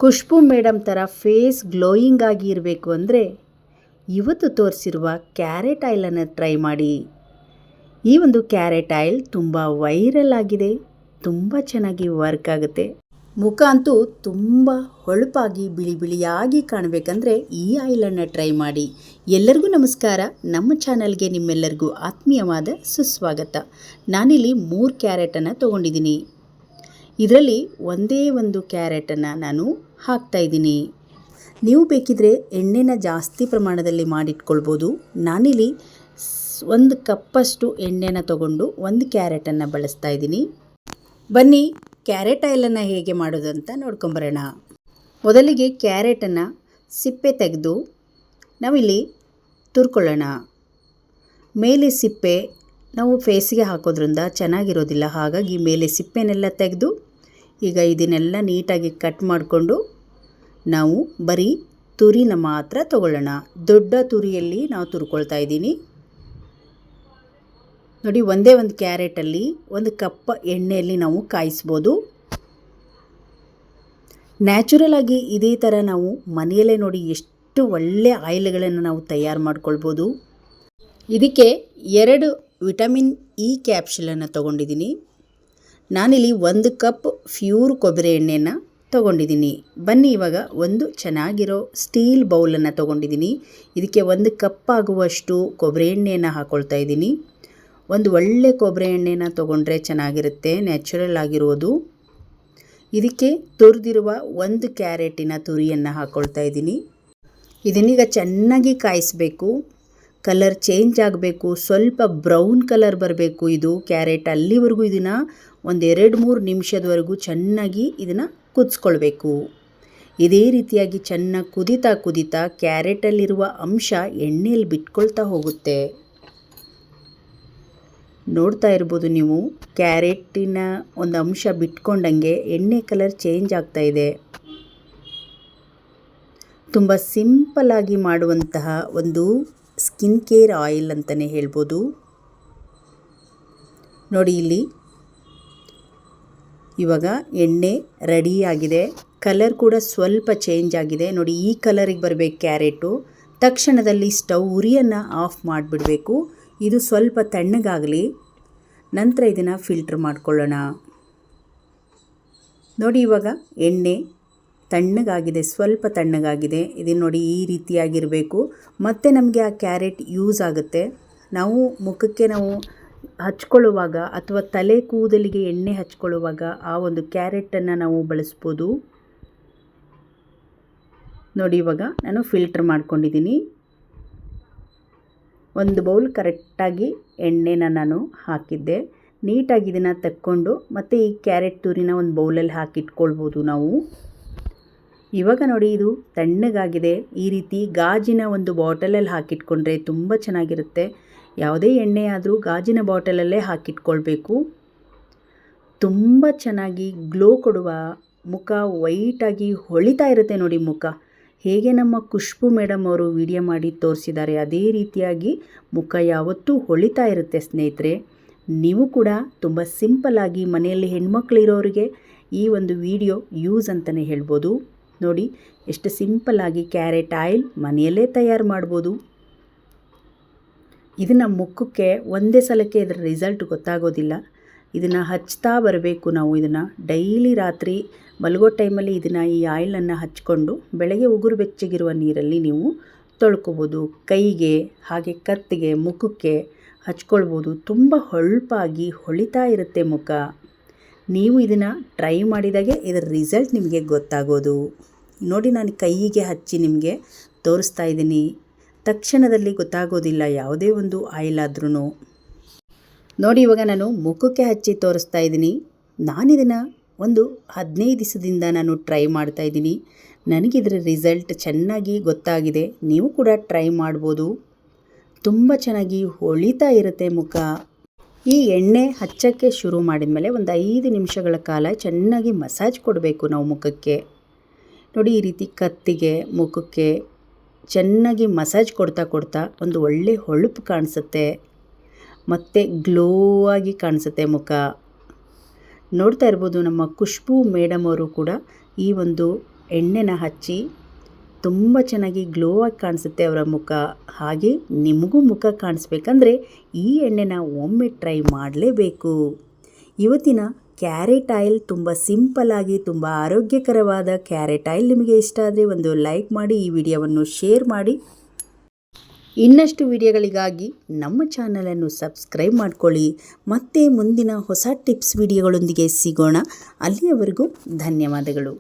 Khushbu madam ಥರ face glowing ಆಗಿ ಇರಬೇಕು ಅಂದರೆ ಇವತ್ತು ತೋರಿಸಿರುವ ಕ್ಯಾರೆಟ್ ಆಯಿಲನ್ನು ಟ್ರೈ ಮಾಡಿ. ಈ ಒಂದು ಕ್ಯಾರೆಟ್ ಆಯಿಲ್ ತುಂಬ ವೈರಲ್ ಆಗಿದೆ, ತುಂಬ ಚೆನ್ನಾಗಿ ವರ್ಕ್ ಆಗುತ್ತೆ. ಮುಖ ಅಂತೂ ತುಂಬ ಹೊಳಪಾಗಿ ಬಿಳಿ ಬಿಳಿಯಾಗಿ ಕಾಣಬೇಕಂದ್ರೆ ಈ ಆಯಿಲನ್ನು ಟ್ರೈ ಮಾಡಿ. ಎಲ್ಲರಿಗೂ ನಮಸ್ಕಾರ. ನಮ್ಮ ಚಾನಲ್ಗೆ ನಿಮ್ಮೆಲ್ಲರಿಗೂ ಆತ್ಮೀಯವಾದ ಸುಸ್ವಾಗತ. ನಾನಿಲ್ಲಿ 3 ಕ್ಯಾರೆಟನ್ನು ತೊಗೊಂಡಿದ್ದೀನಿ. ಇದರಲ್ಲಿ ಒಂದೇ ಒಂದು ಕ್ಯಾರೆಟನ್ನು ನಾನು ಹಾಕ್ತಾಯಿದ್ದೀನಿ. ನೀವು ಬೇಕಿದ್ರೆ ಎಣ್ಣೆನ ಜಾಸ್ತಿ ಪ್ರಮಾಣದಲ್ಲಿ ಮಾಡಿಟ್ಕೊಳ್ಬೋದು. ನಾನಿಲ್ಲಿ 1 ಕಪ್ಪಷ್ಟು ಎಣ್ಣೆನ ತಗೊಂಡು 1 ಕ್ಯಾರೆಟನ್ನು ಬಳಸ್ತಾ ಇದ್ದೀನಿ. ಬನ್ನಿ ಕ್ಯಾರೆಟ್ ಆಯಿಲನ್ನು ಹೇಗೆ ಮಾಡೋದು ಅಂತ ನೋಡ್ಕೊಂಬರೋಣ. ಮೊದಲಿಗೆ ಕ್ಯಾರೆಟನ್ನು ಸಿಪ್ಪೆ ತೆಗೆದು ನಾವಿಲ್ಲಿ ತುರ್ಕೊಳ್ಳೋಣ. ಮೇಲೆ ಸಿಪ್ಪೆ ನಾವು ಫೇಸಿಗೆ ಹಾಕೋದ್ರಿಂದ ಚೆನ್ನಾಗಿರೋದಿಲ್ಲ, ಹಾಗಾಗಿ ಮೇಲೆ ಸಿಪ್ಪೆನೆಲ್ಲ ತೆಗೆದು ಈಗ ಇದನ್ನೆಲ್ಲ ನೀಟಾಗಿ ಕಟ್ ಮಾಡಿಕೊಂಡು ನಾವು ಬರೀ ತುರಿನ ಮಾತ್ರ ತಗೊಳ್ಳೋಣ. ದೊಡ್ಡ ತುರಿಯಲ್ಲಿ ನಾವು ತುರ್ಕೊಳ್ತಾ ಇದ್ದೀನಿ. ನೋಡಿ, ಒಂದೇ ಒಂದು ಕ್ಯಾರೆಟಲ್ಲಿ 1 ಕಪ್ ಎಣ್ಣೆಯಲ್ಲಿ ನಾವು ಕಾಯಿಸ್ಬೋದು. ನ್ಯಾಚುರಲ್ ಆಗಿ ಇದೇ ಥರ ನಾವು ಮನೆಯಲ್ಲೇ ನೋಡಿ ಎಷ್ಟು ಒಳ್ಳೆ ಆಯಿಲ್ಗಳನ್ನು ನಾವು ತಯಾರು ಮಾಡ್ಕೊಳ್ಬೋದು. ಇದಕ್ಕೆ 2 ವಿಟಮಿನ್ ಇ ಕ್ಯಾಪ್ಸುಲನ್ನು ತೊಗೊಂಡಿದ್ದೀನಿ. ನಾನಿಲ್ಲಿ 1 ಕಪ್ ಪ್ಯೂರ್ ಕೊಬ್ಬರಿ ಎಣ್ಣೆಯನ್ನು ತೊಗೊಂಡಿದ್ದೀನಿ. ಬನ್ನಿ ಇವಾಗ ಒಂದು ಚೆನ್ನಾಗಿರೋ ಸ್ಟೀಲ್ ಬೌಲನ್ನು ತೊಗೊಂಡಿದ್ದೀನಿ. ಇದಕ್ಕೆ 1 ಕಪ್ ಆಗುವಷ್ಟು ಕೊಬ್ಬರಿ ಎಣ್ಣೆಯನ್ನು ಹಾಕ್ಕೊಳ್ತಾ ಇದ್ದೀನಿ. ಒಂದು ಒಳ್ಳೆ ಕೊಬ್ಬರಿ ಎಣ್ಣೆನ ತೊಗೊಂಡ್ರೆ ಚೆನ್ನಾಗಿರುತ್ತೆ, ನ್ಯಾಚುರಲ್ ಆಗಿರೋದು. ಇದಕ್ಕೆ ತುರಿದಿರುವ 1 ಕ್ಯಾರೆಟಿನ ತುರಿಯನ್ನು ಹಾಕ್ಕೊಳ್ತಾ ಇದ್ದೀನಿ. ಇದನ್ನೀಗ ಚೆನ್ನಾಗಿ ಕಾಯಿಸಬೇಕು. ಕಲರ್ ಚೇಂಜ್ ಆಗಬೇಕು, ಸ್ವಲ್ಪ ಬ್ರೌನ್ ಕಲರ್ ಬರಬೇಕು ಇದು ಕ್ಯಾರೆಟ್. ಅಲ್ಲಿವರೆಗೂ ಇದನ್ನು ಒಂದು 2-3 ನಿಮಿಷದವರೆಗೂ ಚೆನ್ನಾಗಿ ಇದನ್ನು ಕುದಿಸ್ಕೊಳ್ಬೇಕು. ಇದೇ ರೀತಿಯಾಗಿ ಚೆನ್ನಾಗಿ ಕುದೀತಾ ಕ್ಯಾರೆಟಲ್ಲಿರುವ ಅಂಶ ಎಣ್ಣೆಯಲ್ಲಿ ಬಿಟ್ಕೊಳ್ತಾ ಹೋಗುತ್ತೆ. ನೋಡ್ತಾ ಇರ್ಬೋದು ನೀವು, ಕ್ಯಾರೆಟಿನ ಒಂದು ಅಂಶ ಬಿಟ್ಕೊಂಡಂಗೆ ಎಣ್ಣೆ ಕಲರ್ ಚೇಂಜ್ ಆಗ್ತಾ ಇದೆ. ತುಂಬ ಸಿಂಪಲ್ಲಾಗಿ ಮಾಡುವಂತಹ ಒಂದು ಸ್ಕಿನ್ ಕೇರ್ ಆಯಿಲ್ ಅಂತಲೇ ಹೇಳ್ಬೋದು. ನೋಡಿ, ಇಲ್ಲಿ ಇವಾಗ ಎಣ್ಣೆ ರೆಡಿಯಾಗಿದೆ. ಕಲರ್ ಕೂಡ ಸ್ವಲ್ಪ ಚೇಂಜ್ ಆಗಿದೆ. ನೋಡಿ, ಈ ಕಲರಿಗೆ ಬರಬೇಕು ಕ್ಯಾರೆಟು. ತಕ್ಷಣದಲ್ಲಿ ಸ್ಟವ್ ಉರಿಯನ್ನು ಆಫ್ ಮಾಡಿಬಿಡಬೇಕು. ಇದು ಸ್ವಲ್ಪ ತಣ್ಣಗಾಗಲಿ, ನಂತರ ಇದನ್ನು ಫಿಲ್ಟ್ರ್ ಮಾಡ್ಕೊಳ್ಳೋಣ. ನೋಡಿ, ಇವಾಗ ಎಣ್ಣೆ ತಣ್ಣಗಾಗಿದೆ, ಸ್ವಲ್ಪ ತಣ್ಣಗಾಗಿದೆ. ಇದನ್ನು ನೋಡಿ, ಈ ರೀತಿಯಾಗಿರಬೇಕು. ಮತ್ತು ನಮಗೆ ಆ ಕ್ಯಾರೆಟ್ ಯೂಸ್ ಆಗುತ್ತೆ. ನಾವು ಮುಖಕ್ಕೆ ನಾವು ಹಚ್ಕೊಳ್ಳುವಾಗ ಅಥವಾ ತಲೆ ಕೂದಲಿಗೆ ಎಣ್ಣೆ ಹಚ್ಕೊಳ್ಳುವಾಗ ಆ ಒಂದು ಕ್ಯಾರೆಟನ್ನು ನಾವು ಬಳಸ್ಬೋದು. ನೋಡಿ, ಇವಾಗ ನಾನು ಫಿಲ್ಟ್ರ್ ಮಾಡ್ಕೊಂಡಿದ್ದೀನಿ. 1 ಬೌಲ್ ಕರೆಕ್ಟಾಗಿ ಎಣ್ಣೆನ ನಾನು ಹಾಕಿದ್ದೆ. ನೀಟಾಗಿ ಇದನ್ನು ತಕ್ಕೊಂಡು ಮತ್ತು ಈ ಕ್ಯಾರೆಟ್ ತುರಿನ ಒಂದು ಬೌಲಲ್ಲಿ ಹಾಕಿಟ್ಕೊಳ್ಬೋದು ನಾವು. ಇವಾಗ ನೋಡಿ, ಇದು ತಣ್ಣಗಾಗಿದೆ. ಈ ರೀತಿ ಗಾಜಿನ ಒಂದು ಬಾಟಲಲ್ಲಿ ಹಾಕಿಟ್ಕೊಂಡ್ರೆ ತುಂಬ ಚೆನ್ನಾಗಿರುತ್ತೆ. ಯಾವುದೇ ಎಣ್ಣೆ ಆದರೂ ಗಾಜಿನ ಬಾಟಲಲ್ಲೇ ಹಾಕಿಟ್ಕೊಳ್ಬೇಕು. ತುಂಬ ಚೆನ್ನಾಗಿ ಗ್ಲೋ ಕೊಡುವ ಮುಖ, ವೈಟಾಗಿ ಹೊಳಿತಾ ಇರುತ್ತೆ ನೋಡಿ ಮುಖ. ಹೇಗೆ ನಮ್ಮ ಖುಷ್ಬು ಮೇಡಮ್ ಅವರು ವಿಡಿಯೋ ಮಾಡಿ ತೋರಿಸಿದ್ದಾರೆ ಅದೇ ರೀತಿಯಾಗಿ ಮುಖ ಯಾವತ್ತೂ ಹೊಳಿತಾ ಇರುತ್ತೆ ಸ್ನೇಹಿತರೆ. ನೀವು ಕೂಡ ತುಂಬ ಸಿಂಪಲ್ಲಾಗಿ ಮನೆಯಲ್ಲಿ ಹೆಣ್ಮಕ್ಳಿರೋರಿಗೆ ಈ ಒಂದು ವಿಡಿಯೋ ಯೂಸ್ ಅಂತಲೇ ಹೇಳ್ಬೋದು. ನೋಡಿ, ಎಷ್ಟು ಸಿಂಪಲ್ಲಾಗಿ ಕ್ಯಾರೆಟ್ ಆಯಿಲ್ ಮನೆಯಲ್ಲೇ ತಯಾರು ಮಾಡ್ಬೋದು. ಇದನ್ನು ಮುಖಕ್ಕೆ ಒಂದೇ ಸಲಕ್ಕೆ ಇದರ ರಿಸಲ್ಟ್ ಗೊತ್ತಾಗೋದಿಲ್ಲ. ಇದನ್ನು ಹಚ್ತಾ ಬರಬೇಕು ನಾವು. ಇದನ್ನು ಡೈಲಿ ರಾತ್ರಿ ಮಲಗೋ ಟೈಮಲ್ಲಿ ಈ ಆಯಿಲನ್ನು ಹಚ್ಕೊಂಡು ಬೆಳಗ್ಗೆ ಉಗುರು ಬೆಚ್ಚಗಿರುವ ನೀರಲ್ಲಿ ನೀವು ತೊಳ್ಕೊಬೋದು. ಕೈಗೆ, ಹಾಗೆ ಕತ್ತಿಗೆ, ಮುಖಕ್ಕೆ ಹಚ್ಕೊಳ್ಬೋದು. ತುಂಬ ಹೊಳಪಾಗಿ ಹೊಳಿತಾ ಇರುತ್ತೆ ಮುಖ. ನೀವು ಇದನ್ನು ಟ್ರೈ ಮಾಡಿದಾಗೆ ಇದರ ರಿಸಲ್ಟ್ ನಿಮಗೆ ಗೊತ್ತಾಗೋದು. ನೋಡಿ, ನಾನು ಕೈಗೆ ಹಚ್ಚಿ ನಿಮಗೆ ತೋರಿಸ್ತಾ ಇದ್ದೀನಿ. ತಕ್ಷಣದಲ್ಲಿ ಗೊತ್ತಾಗೋದಿಲ್ಲ ಯಾವುದೇ ಒಂದು ಆಯಿಲ್ ಆದ್ರೂ. ನೋಡಿ, ಇವಾಗ ನಾನು ಮುಖಕ್ಕೆ ಹಚ್ಚಿ ತೋರಿಸ್ತಾ ಇದ್ದೀನಿ. ನಾನಿದನ್ನು ಒಂದು 15 ದಿವಸದಿಂದ ನಾನು ಟ್ರೈ ಮಾಡ್ತಾ ಇದ್ದೀನಿ. ನನಗಿದ್ರ ರಿಸಲ್ಟ್ ಚೆನ್ನಾಗಿ ಗೊತ್ತಾಗಿದೆ. ನೀವು ಕೂಡ ಟ್ರೈ ಮಾಡ್ಬೋದು. ತುಂಬ ಚೆನ್ನಾಗಿ ಹೊಳಿತಾ ಇರುತ್ತೆ ಮುಖ. ಈ ಎಣ್ಣೆ ಹಚ್ಚೋಕ್ಕೆ ಶುರು ಮಾಡಿದ ಮೇಲೆ ಒಂದು 5 ನಿಮಿಷಗಳ ಕಾಲ ಚೆನ್ನಾಗಿ ಮಸಾಜ್ ಕೊಡಬೇಕು ನಾವು ಮುಖಕ್ಕೆ. ನೋಡಿ, ಈ ರೀತಿ ಕತ್ತಿಗೆ, ಮುಖಕ್ಕೆ ಚೆನ್ನಾಗಿ ಮಸಾಜ್ ಕೊಡ್ತಾ ಒಂದು ಒಳ್ಳೆ ಹೊಳಪು ಕಾಣಿಸುತ್ತೆ ಮತ್ತು ಗ್ಲೋ ಆಗಿ ಕಾಣಿಸುತ್ತೆ ಮುಖ. ನೋಡ್ತಾ ಇರ್ಬೋದು, ನಮ್ಮ ಖುಷ್ಬು ಮೇಡಮ್ ಅವರು ಕೂಡ ಈ ಒಂದು ಎಣ್ಣೆನ ಹಚ್ಚಿ ತುಂಬ ಚೆನ್ನಾಗಿ ಗ್ಲೋ ಆಗಿ ಕಾಣಿಸುತ್ತೆ ಅವರ ಮುಖ. ಹಾಗೆ ನಿಮಗೂ ಮುಖ ಕಾಣಿಸ್ಬೇಕಂದ್ರೆ ಈ ಎಣ್ಣೆನ ಒಮ್ಮೆ ಟ್ರೈ ಮಾಡಲೇಬೇಕು. ಇವತ್ತಿನ ಕ್ಯಾರೆಟ್ ಆಯಿಲ್ ತುಂಬ ಸಿಂಪಲ್ಲಾಗಿ ತುಂಬ ಆರೋಗ್ಯಕರವಾದ ಕ್ಯಾರೆಟ್ ಆಯಿಲ್ ನಿಮಗೆ ಇಷ್ಟ ಆದರೆ ಒಂದು ಲೈಕ್ ಮಾಡಿ, ಈ ವಿಡಿಯೋವನ್ನು ಶೇರ್ ಮಾಡಿ. ಇನ್ನಷ್ಟು ವಿಡಿಯೋಗಳಿಗಾಗಿ ನಮ್ಮ ಚಾನಲನ್ನು ಸಬ್ಸ್ಕ್ರೈಬ್ ಮಾಡ್ಕೊಳ್ಳಿ. ಮತ್ತೆ ಮುಂದಿನ ಹೊಸ ಟಿಪ್ಸ್ ವಿಡಿಯೋಗಳೊಂದಿಗೆ ಸಿಗೋಣ. ಅಲ್ಲಿಯವರೆಗೂ ಧನ್ಯವಾದಗಳು.